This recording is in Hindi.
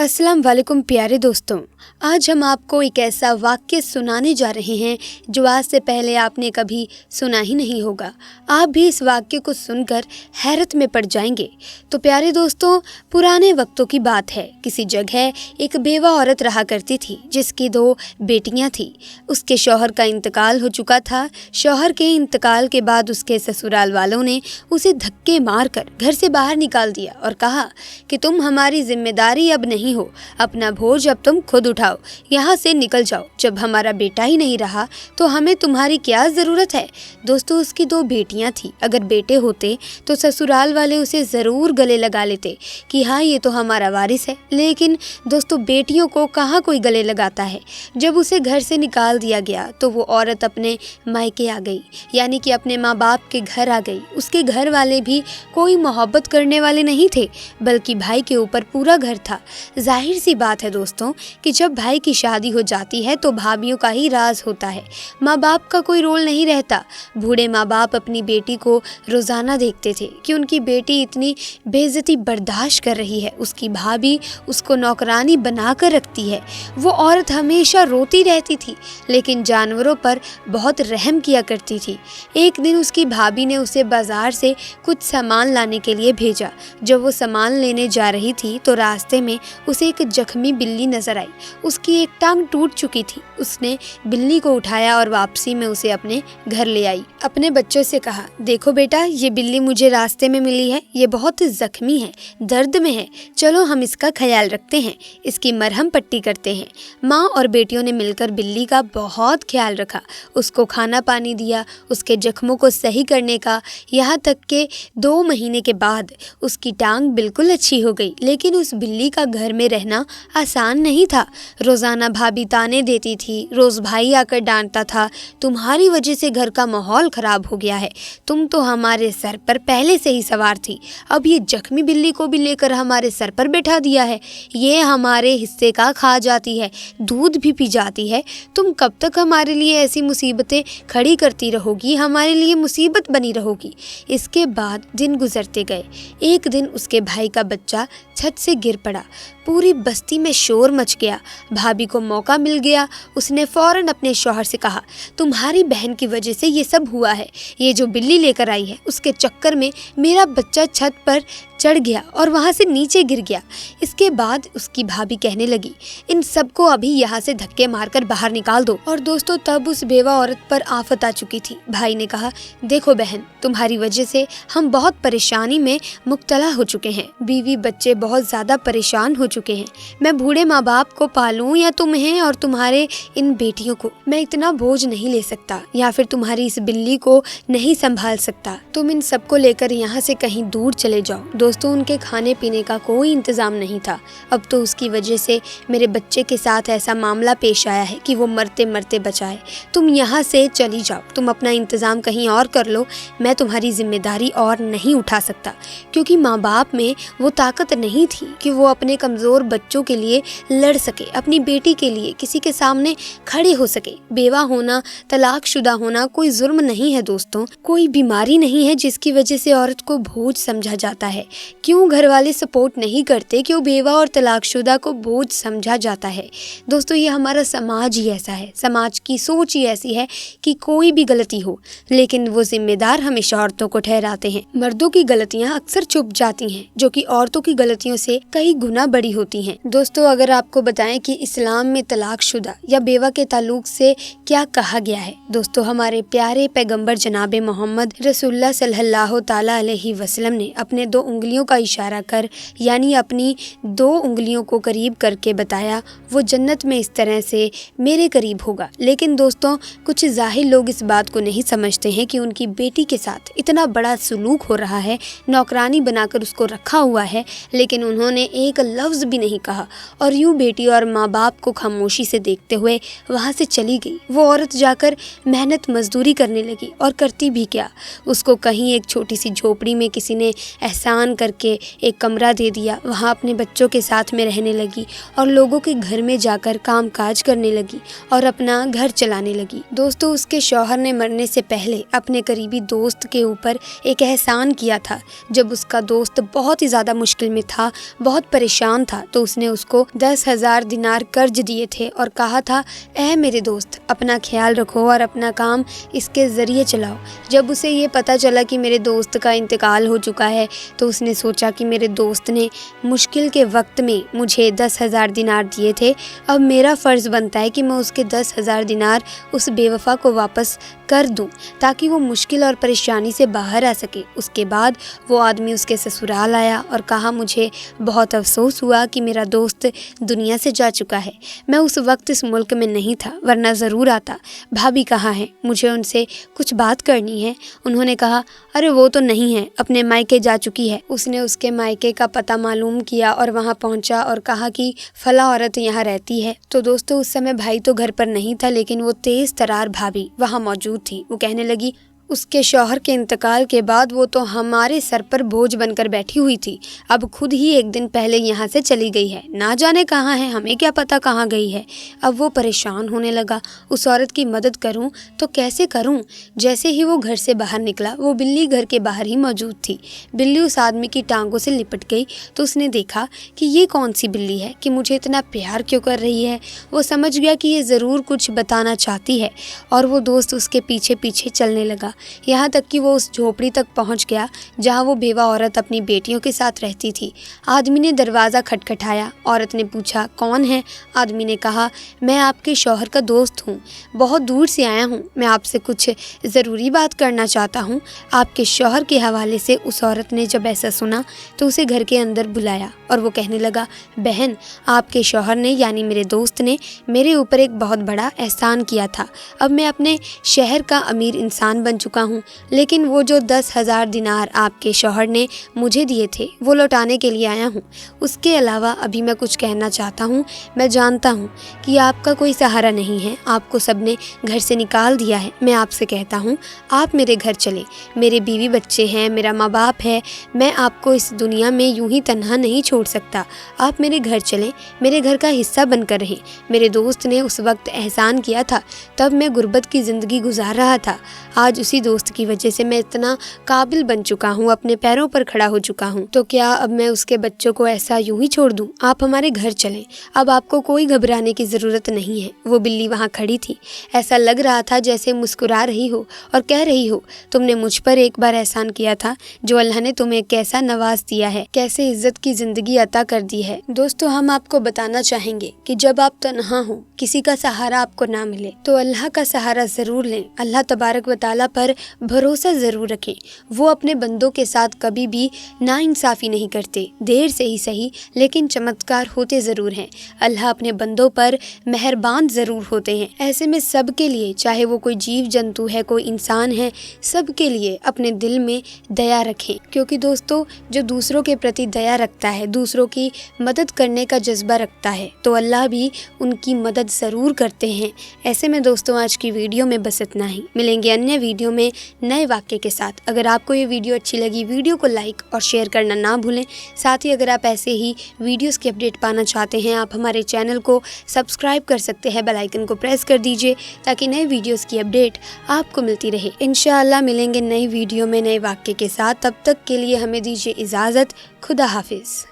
अस्सलाम वालेकुम प्यारे दोस्तों, आज हम आपको एक ऐसा वाक्य सुनाने जा रहे हैं जो आज से पहले आपने कभी सुना ही नहीं होगा। आप भी इस वाक्य को सुनकर हैरत में पड़ जाएंगे। तो प्यारे दोस्तों, पुराने वक्तों की बात है। किसी जगह एक बेवा औरत रहा करती थी जिसकी 2 बेटियां थीं। उसके शौहर का इंतकाल हो चुका था। शौहर के इंतकाल के बाद उसके ससुराल वालों ने उसे धक्के मारकर घर से बाहर निकाल दिया और कहा कि तुम हमारी जिम्मेदारी अब नहीं हो, अपना बोझ अब तुम खुद उठाओ, यहाँ से निकल जाओ। जब हमारा बेटा ही नहीं रहा तो हमें तुम्हारी क्या ज़रूरत है। दोस्तों, उसकी 2 बेटियां थी। अगर बेटे होते तो ससुराल वाले उसे ज़रूर गले लगा लेते कि हाँ, ये तो हमारा वारिस है। लेकिन दोस्तों, बेटियों को कहाँ कोई गले लगाता है। जब उसे घर से निकाल दिया गया तो वो औरत अपने मायके आ गई, यानी कि अपने माँ बाप के घर आ गई। उसके घर वाले भी कोई मोहब्बत करने वाले नहीं थे, बल्कि भाई के ऊपर पूरा घर था। जाहिर सी बात है दोस्तों कि जब भाई की शादी हो जाती है तो भाभियों का ही राज होता है, माँ बाप का कोई रोल नहीं रहता। बूढ़े माँ बाप अपनी बेटी को रोज़ाना देखते थे कि उनकी बेटी इतनी बेइज्जती बर्दाश्त कर रही है। उसकी भाभी उसको नौकरानी बना कर रखती है। वो औरत हमेशा रोती रहती थी, लेकिन जानवरों पर बहुत रहम किया करती थी। एक दिन उसकी भाभी ने उसे बाजार से कुछ सामान लाने के लिए भेजा। जब वो सामान लेने जा रही थी तो रास्ते में उसे एक जख्मी बिल्ली नजर आई। उसकी एक टांग टूट चुकी थी। उसने बिल्ली को उठाया और वापसी में उसे अपने घर ले आई। अपने बच्चों से कहा, देखो बेटा, ये बिल्ली मुझे रास्ते में मिली है, ये बहुत जख्मी है, दर्द में है, चलो हम इसका ख्याल रखते हैं, इसकी मरहम पट्टी करते हैं। माँ और बेटियों ने मिलकर बिल्ली का बहुत ख्याल रखा, उसको खाना पानी दिया, उसके जख्मों को सही करने का, यहाँ तक कि 2 महीने के बाद उसकी टांग बिल्कुल अच्छी हो गई। लेकिन उस बिल्ली का घर में रहना आसान नहीं था। रोज़ाना भाभी ताने देती थी, रोज़ भाई आकर डांटता था, तुम्हारी वजह से घर का माहौल ख़राब हो गया है, तुम तो हमारे सर पर पहले से ही सवार थी, अब ये जख्मी बिल्ली को भी लेकर हमारे सर पर बैठा दिया है, ये हमारे हिस्से का खा जाती है, दूध भी पी जाती है, तुम कब तक हमारे लिए ऐसी मुसीबतें खड़ी करती रहोगी, हमारे लिए मुसीबत बनी रहोगी। इसके बाद दिन गुजरते गए। एक दिन उसके भाई का बच्चा छत से गिर पड़ा। पूरी बस्ती में शोर मच गया। भाभी को मौका मिल गया। उसने फ़ौरन अपने शौहर से कहा, तुम्हारी बहन की वजह से ये सब हुआ है, ये जो बिल्ली लेकर आई है उसके चक्कर में मेरा बच्चा छत पर चढ़ गया और वहाँ से नीचे गिर गया। इसके बाद उसकी भाभी कहने लगी, इन सबको अभी यहाँ से धक्के मारकर बाहर निकाल दो। और दोस्तों, तब उस बेवा औरत पर आफत आ चुकी थी। भाई ने कहा, देखो बहन, तुम्हारी वजह से हम बहुत परेशानी में मुब्तला हो चुके हैं, बीवी बच्चे बहुत ज़्यादा परेशान हो चुके हैं। मैं बूढ़े माँ बाप को पालूं या तुम्हें और तुम्हारे इन बेटियों को? मैं इतना बोझ नहीं ले सकता, या फिर तुम्हारी इस बिल्ली को नहीं संभाल सकता। तुम इन सबको लेकर यहाँ से कहीं दूर चले जाओ। दोस्तों, उनके खाने पीने का कोई इंतज़ाम नहीं था। अब तो उसकी वजह से मेरे बच्चे के साथ ऐसा मामला पेश आया है कि वो मरते मरते बचाए। तुम यहाँ से चली जाओ, तुम अपना इंतज़ाम कहीं और कर लो, मैं तुम्हारी जिम्मेदारी और नहीं उठा सकता। क्योंकि माँ बाप में वो ताकत नहीं थी कि वो अपने कमज़ोर बच्चों के लिए लड़ सके, अपनी बेटी के लिए किसी के सामने खड़े हो सके। बेवा होना, तलाकशुदा होना कोई जुर्म नहीं है दोस्तों, कोई बीमारी नहीं है जिसकी वजह से औरत को बोझ समझा जाता है। क्यों घर वाले सपोर्ट नहीं करते, क्यों बेवा और तलाकशुदा को बोझ समझा जाता है? दोस्तों, ये हमारा समाज ही ऐसा है, समाज की सोच ही ऐसी है कि कोई भी गलती हो लेकिन वो जिम्मेदार हमेशा औरतों को ठहराते हैं। मर्दों की गलतियां अक्सर छुप जाती हैं, जो कि औरतों की गलतियों से कई गुना बड़ी होती हैं। दोस्तों, अगर आपको बताएं कि इस्लाम में तलाकशुदा या बेवा के ताल्लुक से क्या कहा गया है। दोस्तों, हमारे प्यारे पैगंबर जनाब मोहम्मद रसूलुल्लाह सल्लल्लाहु ताला अलैहि वसल्लम ने अपने 2 उंगलियों का इशारा कर, यानी अपनी 2 उंगलियों को करीब करके बताया, वो जन्नत में इस तरह से मेरे करीब होगा। लेकिन दोस्तों, कुछ जाहिल लोग इस बात को नहीं समझते हैं कि उनकी बेटी के साथ इतना बड़ा सलूक हो रहा है, नौकरानी बनाकर उसको रखा हुआ है, लेकिन उन्होंने एक लफ्ज़ भी नहीं कहा और यूँ बेटी और माँ बाप को खामोशी से देखते हुए वहाँ से चली गई। वो औरत जाकर मेहनत मजदूरी करने लगी और करती भी क्या, उसको कहीं एक छोटी सी झोपड़ी में किसी ने एहसान आसान करके एक कमरा दे दिया। वहाँ अपने बच्चों के साथ में रहने लगी और लोगों के घर में जाकर काम काज करने लगी और अपना घर चलाने लगी। दोस्तों, उसके शौहर ने मरने से पहले अपने करीबी दोस्त के ऊपर एक एहसान किया था। जब उसका दोस्त बहुत ही ज़्यादा मुश्किल में था, बहुत परेशान था, तो उसने उसको 10,000 दिनार कर्ज दिए थे और कहा था, ऐ मेरे दोस्त, अपना ख्याल रखो और अपना काम इसके ज़रिए चलाओ। जब उसे ये पता चला कि मेरे दोस्त का इंतकाल हो चुका है, तो उसने सोचा कि मेरे दोस्त ने मुश्किल के वक्त में मुझे 10,000 दिनार दिए थे, अब मेरा फ़र्ज़ बनता है कि मैं उसके 10,000 दिनार उस बेवफा को वापस कर दूं, ताकि वो मुश्किल और परेशानी से बाहर आ सके। उसके बाद वो आदमी उसके ससुराल आया और कहा, मुझे बहुत अफसोस हुआ कि मेरा दोस्त दुनिया से जा चुका है। मैं उस वक्त इस मुल्क में नहीं था, वरना ज़रूर आता। भाभी कहाँ है? मुझे उनसे कुछ बात करनी है। उन्होंने कहा, अरे वो तो नहीं है, अपने मायके जा चुकी है। उसने उसके मायके का पता मालूम किया और वहाँ पहुँचा और कहा कि फला औरत यहाँ रहती है। तो दोस्तों, उस समय भाई तो घर पर नहीं था, लेकिन वो तेज़ तरार भाभी वहाँ मौजूद थी। वो कहने लगी, उसके शौहर के इंतकाल के बाद वो तो हमारे सर पर बोझ बनकर बैठी हुई थी, अब खुद ही एक दिन पहले यहाँ से चली गई है, ना जाने कहाँ है, हमें क्या पता कहाँ गई है। अब वो परेशान होने लगा, उस औरत की मदद करूँ तो कैसे करूँ। जैसे ही वो घर से बाहर निकला, वो बिल्ली घर के बाहर ही मौजूद थी। बिल्ली उस आदमी की टांगों से लिपट गई तो उसने देखा कि ये कौन सी बिल्ली है कि मुझे इतना प्यार क्यों कर रही है। वो समझ गया कि ये ज़रूर कुछ बताना चाहती है और वो दोस्त उसके पीछे पीछे चलने लगा, यहाँ तक कि वो उस झोपड़ी तक पहुँच गया जहाँ वो बेवा औरत अपनी बेटियों के साथ रहती थी। आदमी ने दरवाज़ा खटखटाया। औरत ने पूछा, कौन है? आदमी ने कहा, मैं आपके शौहर का दोस्त हूँ, बहुत दूर से आया हूँ, मैं आपसे कुछ ज़रूरी बात करना चाहता हूँ। आपके शौहर के हवाले से उस औरत ने जब ऐसा सुना तो उसे घर के अंदर बुलाया और वो कहने लगा, बहन, आपके शौहर ने यानी मेरे दोस्त ने मेरे ऊपर एक बहुत बड़ा एहसान किया था। अब मैं अपने शहर का अमीर इंसान बन चुका हूँ, लेकिन वो जो 10,000 दिनार आपके शौहर ने मुझे दिए थे वो लौटाने के लिए आया हूँ। उसके अलावा अभी मैं कुछ कहना चाहता हूँ। मैं जानता हूँ कि आपका कोई सहारा नहीं है, आपको सबने घर से निकाल दिया है। मैं आपसे कहता हूँ, आप मेरे घर चलें, मेरे बीवी बच्चे हैं, मेरा माँ बाप है, मैं आपको इस दुनिया में यूं ही तन्हा नहीं छोड़ सकता। आप मेरे घर चलें, मेरे घर का हिस्सा बनकर रहें। मेरे दोस्त ने उस वक्त एहसान किया था, तब मैं गुर्बत की ज़िंदगी गुजार रहा था। आज उसी दोस्त की वजह से मैं इतना काबिल बन चुका हूँ, अपने पैरों पर खड़ा हो चुका हूँ। तो क्या अब मैं उसके बच्चों को ऐसा यूं ही छोड़ दूँ? आप हमारे घर चलें, अब आपको कोई घबराने की ज़रूरत नहीं है। वो बिल्ली वहाँ खड़ी थी, ऐसा लग रहा था जैसे मुस्कुरा रही हो और कह रही हो, तुमने मुझ पर एक बार एहसान किया था, जो अल्लाह ने तुम्हें कैसा नवाज दिया है, कैसे इज्जत की ज़िंदगी अता कर दी है। दोस्तों, हम आपको बताना चाहेंगे कि जब आप तन्हा हो, किसी का सहारा आपको ना मिले, तो अल्लाह का सहारा ज़रूर लें। अल्लाह तबारक व तआला पर भरोसा ज़रूर रखें। वो अपने बंदों के साथ कभी भी नाइंसाफ़ी नहीं करते, देर से ही सही लेकिन चमत्कार होते ज़रूर हैं। अल्लाह अपने बंदों पर मेहरबान ज़रूर होते हैं। ऐसे में सब के लिए, चाहे वो कोई जीव जंतु है, कोई इंसान है, सब के लिए अपने दिल में दया रखें, क्योंकि दोस्तों, जो दूसरों के प्रति दया रखता है, दूसरों की मदद करने का जज्बा रखता है, तो अल्लाह भी उनकी मदद ज़रूर करते हैं। ऐसे में दोस्तों, आज की वीडियो में बस इतना ही। मिलेंगे अन्य वीडियो में नए वाक्य के साथ। अगर आपको ये वीडियो अच्छी लगी, वीडियो को लाइक और शेयर करना ना भूलें। साथ ही अगर आप ऐसे ही वीडियोस की अपडेट पाना चाहते हैं, आप हमारे चैनल को सब्सक्राइब कर सकते हैं, बेल आइकन को प्रेस कर दीजिए ताकि नए वीडियोस की अपडेट आपको मिलती रहे। इंशाअल्लाह मिलेंगे नई वीडियो में नए वाक्य के साथ। तब तक के लिए हमें दीजिए इजाज़त। खुदा हाफिज़।